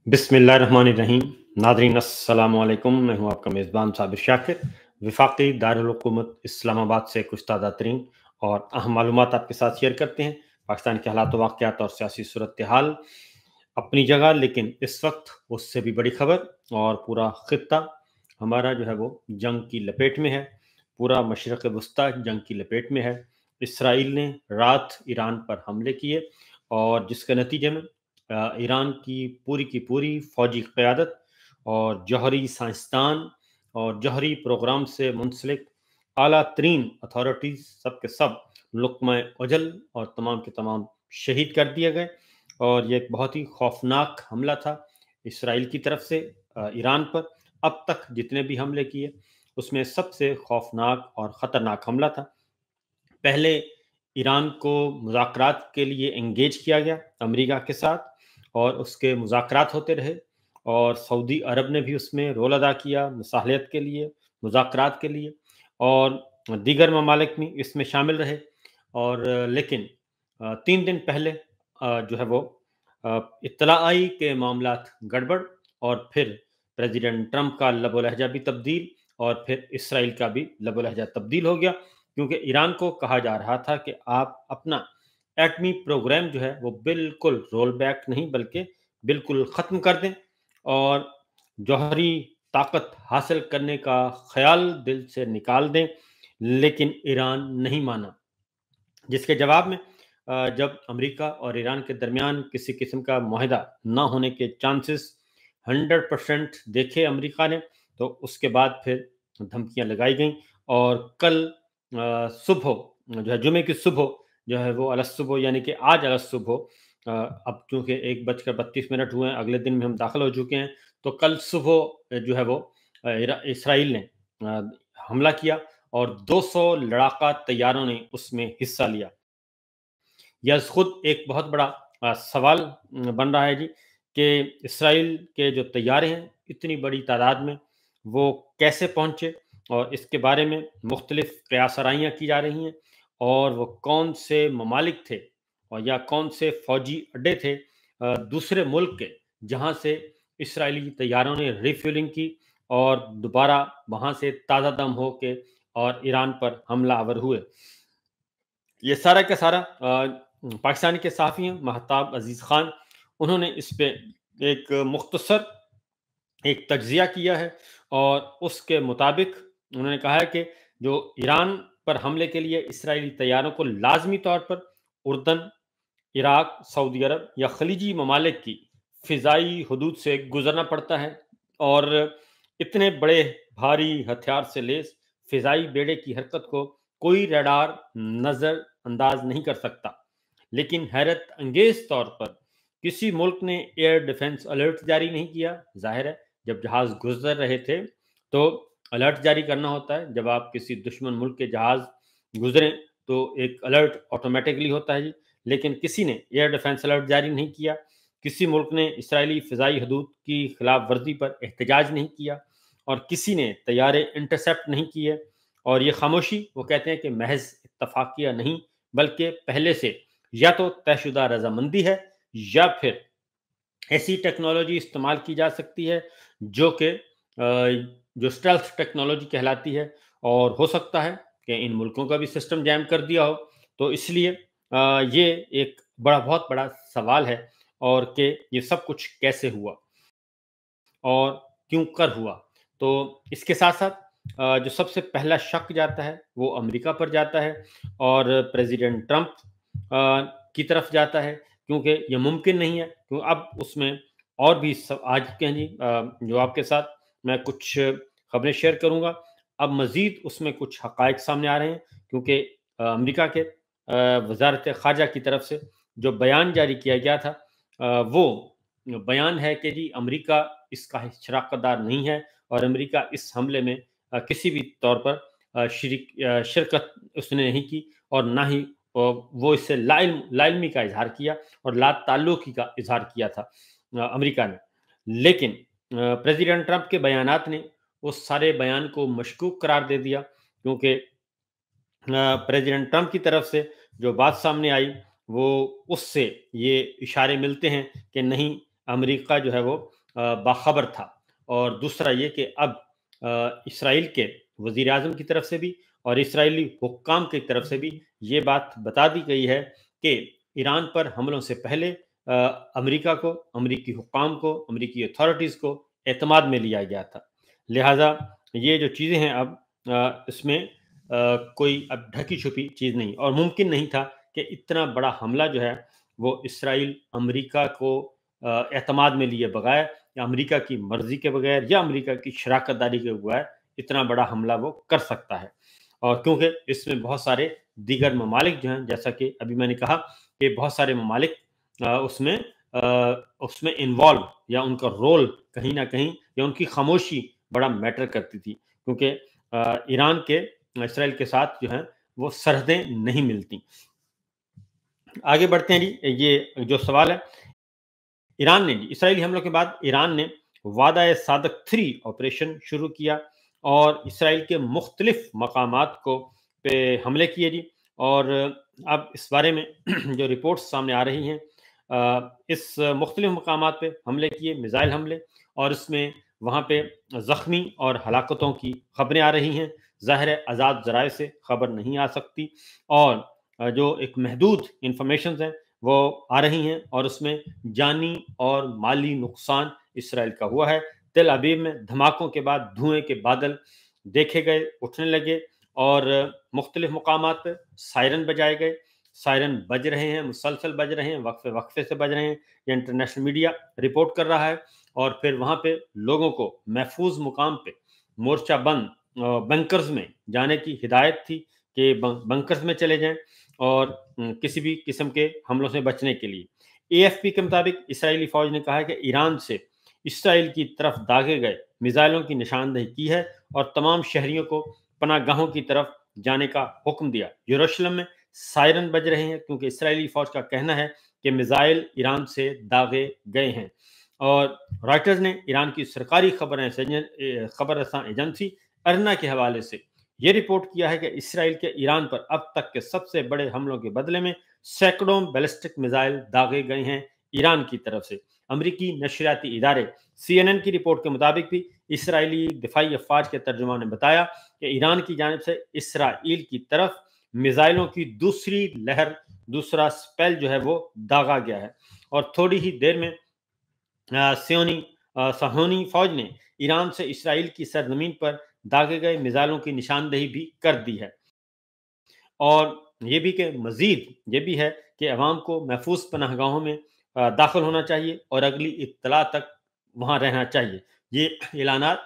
बिस्मिल्लाहिर्रहमानिर्रहीम। नादरीन अस्सलाम वालेकुम। मैं हूँ आपका मेज़बान साबिर शाकिर। वफाकी दारुल हुकूमत इस्लामाबाद से कुछ ताज़ा तरीन और अहम मालूमात आपके साथ शेयर करते हैं। पाकिस्तान के हालात वाक़यात और सियासी सूरत हाल अपनी जगह, लेकिन इस वक्त उससे भी बड़ी खबर और पूरा खित्ता हमारा जो है वो जंग की लपेट में है। पूरा मशरक़ वस्ता जंग की लपेट में है। इसराइल ने रात ईरान पर हमले किए और जिसके नतीजे में ईरान की पूरी फ़ौजी क़यादत और जौहरी साइंसदान और जौहरी प्रोग्राम से मुंसलिक आला तरीन अथॉरिटीज़ सब के सब लुक़्मा अजल और तमाम के तमाम शहीद कर दिए गए। और ये एक बहुत ही खौफनाक हमला था इसराइल की तरफ से ईरान पर। अब तक जितने भी हमले किए उसमें सबसे खौफनाक और ख़तरनाक हमला था। पहले ईरान को मुज़ाकरात के लिए एंगेज किया गया अमेरिका के साथ और उसके मुज़ाकरात होते रहे और सऊदी अरब ने भी उसमें रोल अदा किया मुसाहलत के लिए, मुज़ाकरात के लिए, और दीगर ममालिक भी इसमें शामिल रहे। और लेकिन 3 दिन पहले जो है वो इत्तला आई कि मामलात गड़बड़, और फिर प्रेसिडेंट ट्रंप का लबो लहजा भी तब्दील और फिर इसराइल का भी लबो लहजा तब्दील हो गया, क्योंकि ईरान को कहा जा रहा था कि आप अपना एटमी प्रोग्राम जो है वो बिल्कुल रोल बैक नहीं बल्कि बिल्कुल ख़त्म कर दें और जौहरी ताकत हासिल करने का ख्याल दिल से निकाल दें। लेकिन ईरान नहीं माना, जिसके जवाब में जब अमेरिका और ईरान के दरमियान किसी किस्म का मुआहदा ना होने के चांसेस 100% देखे अमेरिका ने, तो उसके बाद फिर धमकियां लगाई गईं। और कल सुबह जो है जुमे की सुबह जो है वो अलस सुबह, यानी कि आज अलस सुबह, अब चूंकि 1:32 हुए हैं, अगले दिन में हम दाखिल हो चुके हैं, तो कल सुबह जो है वो इसराइल ने हमला किया और 200 लड़ाका तैयारों ने उसमें हिस्सा लिया। यह खुद एक बहुत बड़ा सवाल बन रहा है जी कि इसराइल के जो तैयारे हैं इतनी बड़ी तादाद में वो कैसे पहुँचे, और इसके बारे में मुख्तलिफ क़यास-आराइयाँ की जा रही हैं। और वो कौन से ममालिक थे और या कौन से फ़ौजी अड्डे थे दूसरे मुल्क के, जहाँ से इसराइली तैयारों ने रिफ्यूलिंग की और दोबारा वहाँ से ताज़ा दम हो के और ईरान पर हमलावर हुए। ये सारा का सारा पाकिस्तान के सहाफ़ी हैं महताब अज़ीज़ ख़ान, उन्होंने इस पे एक मुख्तसर एक तज्ज़िया किया है और उसके मुताबिक उन्होंने कहा है कि जो ईरान पर हमले के लिए इसराइली तैयारों को लाज़मी तौर पर उर्दन, इराक, सऊदी अरब या खलीजी ममालिक की फ़िज़ाई हदूद से गुज़रना पड़ता है। और इतने बड़े भारी हथियार से लैस फ़िज़ाई बेड़े की हरकत को कोई रडार नज़रअंदाज नहीं कर सकता। लेकिन हैरत अंगेज़ तौर पर किसी मुल्क ने एयर डिफेंस अलर्ट जारी नहीं किया। ज़ाहिर है, जब जहाज़ गुज़र रहे थे तो अलर्ट जारी करना होता है। जब आप किसी दुश्मन मुल्क के जहाज़ गुज़रें तो एक अलर्ट ऑटोमेटिकली होता है जी। लेकिन किसी ने एयर डिफेंस अलर्ट जारी नहीं किया। किसी मुल्क ने इसराइली फ़िज़ाई हदूद की खिलाफ वर्जी पर एहतजाज नहीं किया और किसी ने तैयारे इंटरसेप्ट नहीं किए। और ये खामोशी वो कहते हैं कि महज इत्तफाकिया नहीं, बल्कि पहले से या तो तयशुदा रजामंदी है या फिर ऐसी टेक्नोलॉजी इस्तेमाल की जा सकती है जो कि जो स्टेल्थ टेक्नोलॉजी कहलाती है। और हो सकता है कि इन मुल्कों का भी सिस्टम जैम कर दिया हो। तो इसलिए ये एक बहुत बड़ा सवाल है और कि ये सब कुछ कैसे हुआ और क्यों कर हुआ। तो इसके साथ साथ जो सबसे पहला शक जाता है वो अमेरिका पर जाता है और प्रेसिडेंट ट्रंप की तरफ जाता है, क्योंकि ये मुमकिन नहीं है। क्यों अब उसमें और भी सब आज के हैं जी, जो आपके साथ मैं कुछ खबरें शेयर करूंगा। अब मजीद उसमें कुछ हकायक सामने आ रहे हैं, क्योंकि अमेरिका के वजारत ख़ारजा की तरफ से जो बयान जारी किया गया था, वो बयान है कि जी अमेरिका इसका शराकतदार नहीं है और अमेरिका इस हमले में किसी भी तौर पर शिरकत उसने नहीं की और ना ही वो इससे लाइल्मी का इजहार किया और ला ताल्लुकी का इजहार किया था अमेरिका ने। लेकिन प्रेसिडेंट ट्रंप के बयानात ने उस सारे बयान को मशकूक करार दे दिया, क्योंकि प्रेसिडेंट ट्रंप की तरफ से जो बात सामने आई वो उससे ये इशारे मिलते हैं कि नहीं, अमेरिका जो है वो बाखबर था। और दूसरा ये कि अब इसराइल के वज़ीर आज़म की तरफ से भी और इसराइली हुक्काम की तरफ से भी ये बात बता दी गई है कि ईरान पर हमलों से पहले अमेरिका को, अमेरिकी हुक्काम को, अमेरिकी अथॉरिटीज़ को एतमाद में लिया गया था। लिहाजा ये जो चीज़ें हैं अब इसमें कोई अब ढकी-छुपी चीज़ नहीं, और मुमकिन नहीं था कि इतना बड़ा हमला जो है वो इसराइल अमेरिका को एतमाद में लिए बगैर या अमेरिका की मर्ज़ी के बगैर या अमेरिका की शराकतदारी के बगैर इतना बड़ा हमला वो कर सकता है। और क्योंकि इसमें बहुत सारे दीगर ममालिक जो हैं, जैसा कि अभी मैंने कहा कि बहुत सारे ममालिक उसमें इन्वॉल्व या उनका रोल कहीं न कहीं या उनकी खामोशी बड़ा मैटर करती थी, क्योंकि ईरान के इसराइल के साथ जो है वो सरहदें नहीं मिलती। आगे बढ़ते हैं जी, ये जो सवाल है, ईरान ने इसराइली हमलों के बाद ईरान ने वादा-ए-सादक 3 ऑपरेशन शुरू किया और इसराइल के मुख्तलिफ मकामात को पे हमले किए जी। और अब इस बारे में जो रिपोर्ट्स सामने आ रही हैं, इस मुख्तलिफ मकामात पे हमले किए, मिसाइल हमले, और इसमें वहाँ पे ज़ख्मी और हलाकतों की खबरें आ रही हैं। ज़ाहिर है आज़ाद ज़राए से खबर नहीं आ सकती, और जो एक महदूद इन्फॉर्मेशंस हैं वो आ रही हैं, और उसमें जानी और माली नुकसान इसराइल का हुआ है। तेल अबीब में धमाकों के बाद धुएं के बादल देखे गए, उठने लगे, और मुख्तलिफ मकामात पर सायरन बजाए गए। सायरन बज रहे हैं, मुसलसल बज रहे हैं, वक्फे वक्फे से बज रहे हैं, ये इंटरनेशनल मीडिया रिपोर्ट कर रहा है। और फिर वहाँ पे लोगों को महफूज मुकाम पे मोर्चा बंद बंकर्स में जाने की हिदायत थी कि बंकर्स में चले जाएं, और किसी भी किस्म के हमलों से बचने के लिए। एएफपी के मुताबिक इसराइली फौज ने कहा है कि ईरान से इसराइल की तरफ दागे गए मिसाइलों की निशानदेही की है और तमाम शहरियों को पनाहगाहों की तरफ जाने का हुक्म दिया। यरूशलेम में सायरन बज रहे हैं क्योंकि इसराइली फौज का कहना है कि मिसाइल ईरान से दागे गए हैं। और रॉयटर्स ने ईरान की सरकारी खबर रसां एजेंसी अरना के हवाले से ये रिपोर्ट किया है कि इसराइल के ईरान पर अब तक के सबसे बड़े हमलों के बदले में सैकड़ों बैलिस्टिक मिसाइल दागे गए हैं ईरान की तरफ से। अमरीकी नशरियाती इदारे CNN की रिपोर्ट के मुताबिक भी इसराइली दिफाई अफवाज के तर्जुमान ने बताया कि ईरान की जानिब से इसराइल की तरफ मिसाइलों की दूसरी लहर, दूसरा स्पेल जो है वो दागा गया है। और थोड़ी ही देर में साहोनी फौज ने ईरान से इसराइल की सरजमीन पर दागे गए मिसाइलों की निशानदेही भी कर दी है। और ये भी कि मजीद ये भी है कि अवाम को महफूज पनाहगाहों में दाखिल होना चाहिए और अगली इत्तला तक वहाँ रहना चाहिए। ये ऐलानात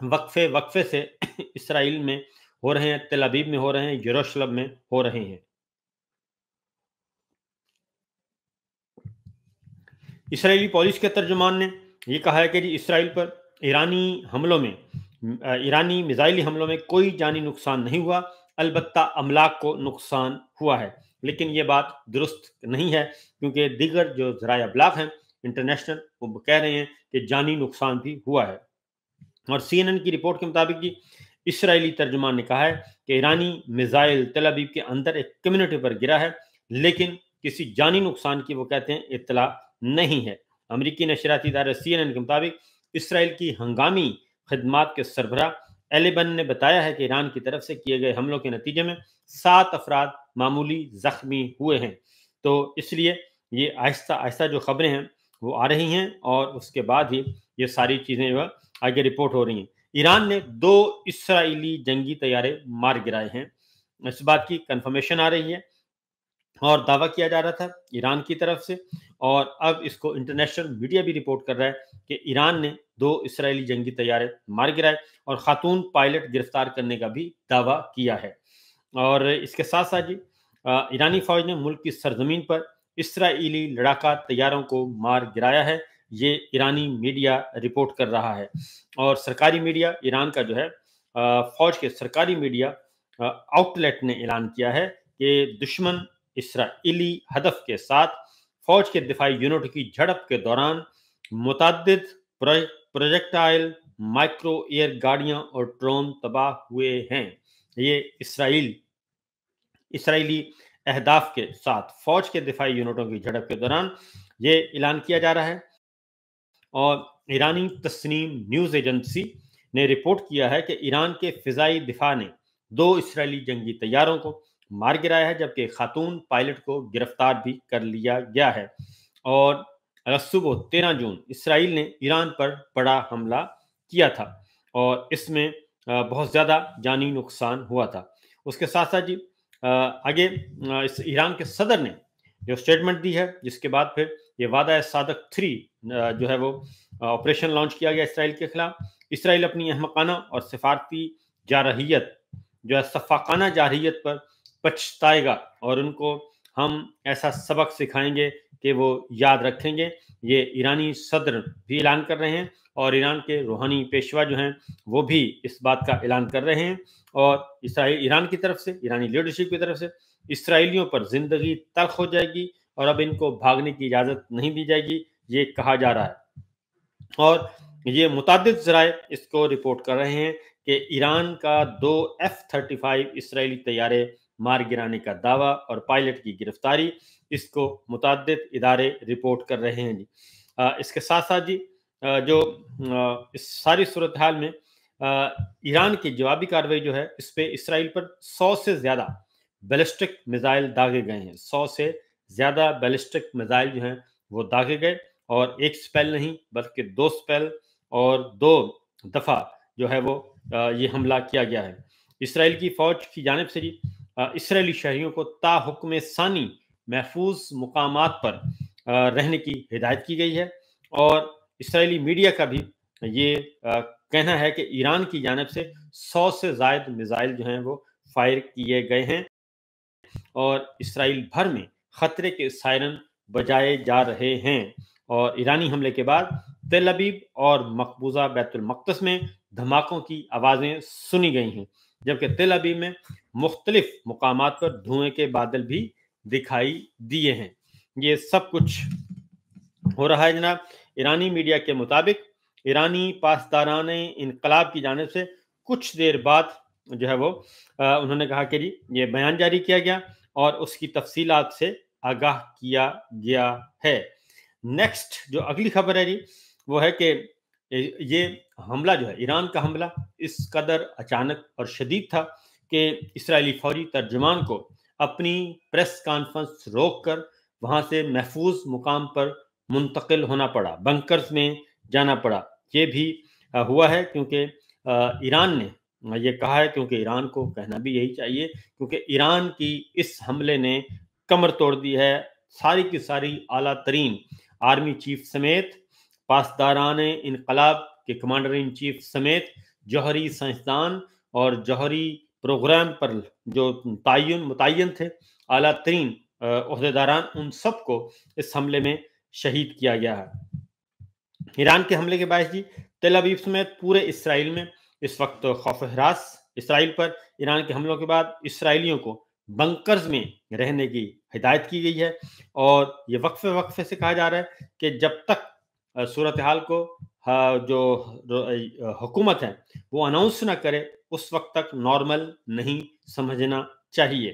वक्फे वक्फे से इसराइल में हो रहे हैं, तेल अबीब में हो रहे हैं, यरूशलेम में हो रहे हैं। इसराइली पुलिस के तर्जुमान ने ये कहा है कि जी इसराइल पर ईरानी मिसाइली हमलों में कोई जानी नुकसान नहीं हुआ, अलबत्ता अमलाक को नुकसान हुआ है। लेकिन ये बात दुरुस्त नहीं है, क्योंकि दीगर जो ज़राए अबलाग हैं इंटरनेशनल, वो कह रहे हैं कि जानी नुकसान भी हुआ है। और CNN की रिपोर्ट के मुताबिक जी इसराइली तर्जुमान ने कहा है कि ईरानी मिसाइल तेल अबीब के अंदर एक कम्युनिटी पर गिरा है, लेकिन किसी जानी नुकसान की वो कहते हैं इत्तला नहीं है। अमरीकी नशरियाती इदारे CNN के मुताबिक इसराइल की हंगामी खदमात के सरबराह एलिबन ने बताया है कि ईरान की तरफ से किए गए हमलों के नतीजे में 7 अफराद मामूली जख्मी हुए हैं। तो इसलिए ये आहिस्ता आहिस्ता जो खबरें हैं वो आ रही हैं, और उसके बाद ही ये सारी चीज़ें जो है आगे रिपोर्ट हो रही हैं। ईरान ने 2 इसराइली जंगी तैयारे मार गिराए हैं, इस बात की कंफर्मेशन आ रही है और दावा किया जा रहा था ईरान की तरफ से, और अब इसको इंटरनेशनल मीडिया भी रिपोर्ट कर रहा है कि ईरान ने 2 इसराइली जंगी तैयारे मार गिराए और खातून पायलट गिरफ्तार करने का भी दावा किया है। और इसके साथ साथ जी ईरानी फौज ने मुल्क की सरजमीन पर इसराइली लड़ाका तैयारों को मार गिराया है, ये ईरानी मीडिया रिपोर्ट कर रहा है। और सरकारी मीडिया ईरान का जो है फौज के सरकारी मीडिया आउटलेट ने ऐलान किया है कि दुश्मन इसराइली हदफ के साथ फौज के दिफाई यूनिट की झड़प के दौरान मुतअद्दिद प्रोजेक्टाइल, माइक्रो एयर गाड़ियां और ड्रोन तबाह हुए हैं। ये इसराइली अहदाफ के साथ फौज के दिफाई यूनिटों की झड़प के दौरान ये ऐलान किया जा रहा है। اور ایرانی تسنیم نیوز ایجنسی نے رپورٹ کیا ہے کہ ایران کے فضائی دفاع نے 2 اسرائیلی جنگی طیاروں کو مار گرایا ہے، جبکہ ایک خاتون پائلٹ کو گرفتار بھی کر لیا گیا ہے۔ اور صبح 13 جون اسرائیل نے ایران پر بڑا حملہ کیا تھا اور اس میں بہت زیادہ جانی نقصان ہوا تھا۔ اس کے ساتھ ساتھ جی آگے اس ایران کے صدر نے جو سٹیٹمنٹ دی ہے، جس کے بعد پھر یہ وعدہ صادق 3 جو ہے وہ آپریشن لانچ کیا گیا اسرائیل کے خلاف۔ اسرائیل اپنی احمقانہ اور سفارتی جارحیت جو ہے صفاقانہ جارحیت پر پچھتائے گا اور ان کو ہم ایسا سبق سکھائیں گے کہ وہ یاد رکھیں گے۔ یہ ایرانی صدر بھی اعلان کر رہے ہیں اور ایران کے روحانی پیشوا جو ہیں وہ بھی اس بات کا اعلان کر رہے ہیں، اور ایران کی طرف سے، ایرانی لیڈرشپ کی طرف سے اسرائیلیوں پر زندگی تلخ ہو جائے گی اور اب ان کو بھاگنے کی اجازت نہیں دی جائے گی، یہ کہا جا رہا ہے۔ اور یہ متعدد ذرائع اس کو رپورٹ کر رہے ہیں کہ ایران کا 2 F-35 اسرائیلی طیارے مار گرانے کا دعویٰ اور پائلٹ کی گرفتاری، اس کو متعدد ادارے رپورٹ کر رہے ہیں جی۔ اس کے ساتھ ساتھ جی جو اس ساری صورتحال میں ایران کی جوابی کارروائی جو ہے اس پہ اسرائیل پر 100 سے زیادہ بیلسٹک میزائل داغے گئے ہیں، 100 سے زیادہ بیلسٹک میزائل جو ہیں وہ داغے گئے، اور ایک سپیل نہیں بلکہ 2 سپیل اور 2 دفعہ جو ہے وہ یہ حملہ کیا گیا ہے۔ اسرائیل کی فوج کی جانب سے جی اسرائیلی شہریوں کو تا حکم ثانی محفوظ مقامات پر رہنے کی ہدایت کی گئی ہے، اور اسرائیلی میڈیا کا بھی یہ کہنا ہے کہ ایران کی جانب سے 100 سے زائد میزائل جو ہیں وہ فائر کیے گئے ہیں اور اسرائیل بھر میں خطرے کے سائرن بجائے جا رہے ہیں۔ اور ایرانی حملے کے بعد تل ابیب اور مقبوضہ بیت المقدس میں دھماکوں کی آوازیں سنی گئی ہیں، جبکہ تل ابیب میں مختلف مقامات پر دھوئیں کے بادل بھی دکھائی دیے ہیں۔ یہ سب کچھ ہو رہا ہے جناب۔ ایرانی میڈیا کے مطابق ایرانی پاسداران انقلاب کی جانب سے کچھ دیر بعد جو ہے وہ انہوں نے کہا کہ جی یہ بیان جاری کیا گیا اور اس کی تفصیلات سے آگاہ کیا گیا ہے۔ نیکسٹ جو اگلی خبر ہے جی وہ ہے کہ یہ حملہ جو ہے ایران کا حملہ اس قدر اچانک اور شدید تھا کہ اسرائیلی فوجی ترجمان کو اپنی پریس کانفرنس روک کر وہاں سے محفوظ مقام پر منتقل ہونا پڑا، بنکرز میں جانا پڑا۔ یہ بھی ہوا ہے کیونکہ ایران نے یہ کہا ہے، کیونکہ ایران کو کہنا بھی یہی چاہیے، کیونکہ ایران کی اس حملے نے کمر توڑ دی ہے ساری کی ساری اعلیٰ ترین آرمی چیف سمیت، پاسداران انقلاب کے کمانڈر ان چیف سمیت، جوہری سائنسدان اور جوہری پروگرام پر جو متعین تھے اعلیٰ ترین عہدیداران، ان سب کو اس حملے میں شہید کیا گیا ہے۔ ایران کے حملے کے باعث جی تل ابیب سمیت پورے اسرائیل میں اس وقت خوف و ہراس۔ اسرائیل پر ایران کے حملوں کے بعد اسرائیلیوں کو بنکرز میں رہنے کی ہدایت کی گئی ہے، اور یہ وقفے سے کہا جا رہا ہے کہ جب تک صورتحال کو جو حکومت ہے وہ اناؤنس نہ کرے اس وقت تک نارمل نہیں سمجھنا چاہیے۔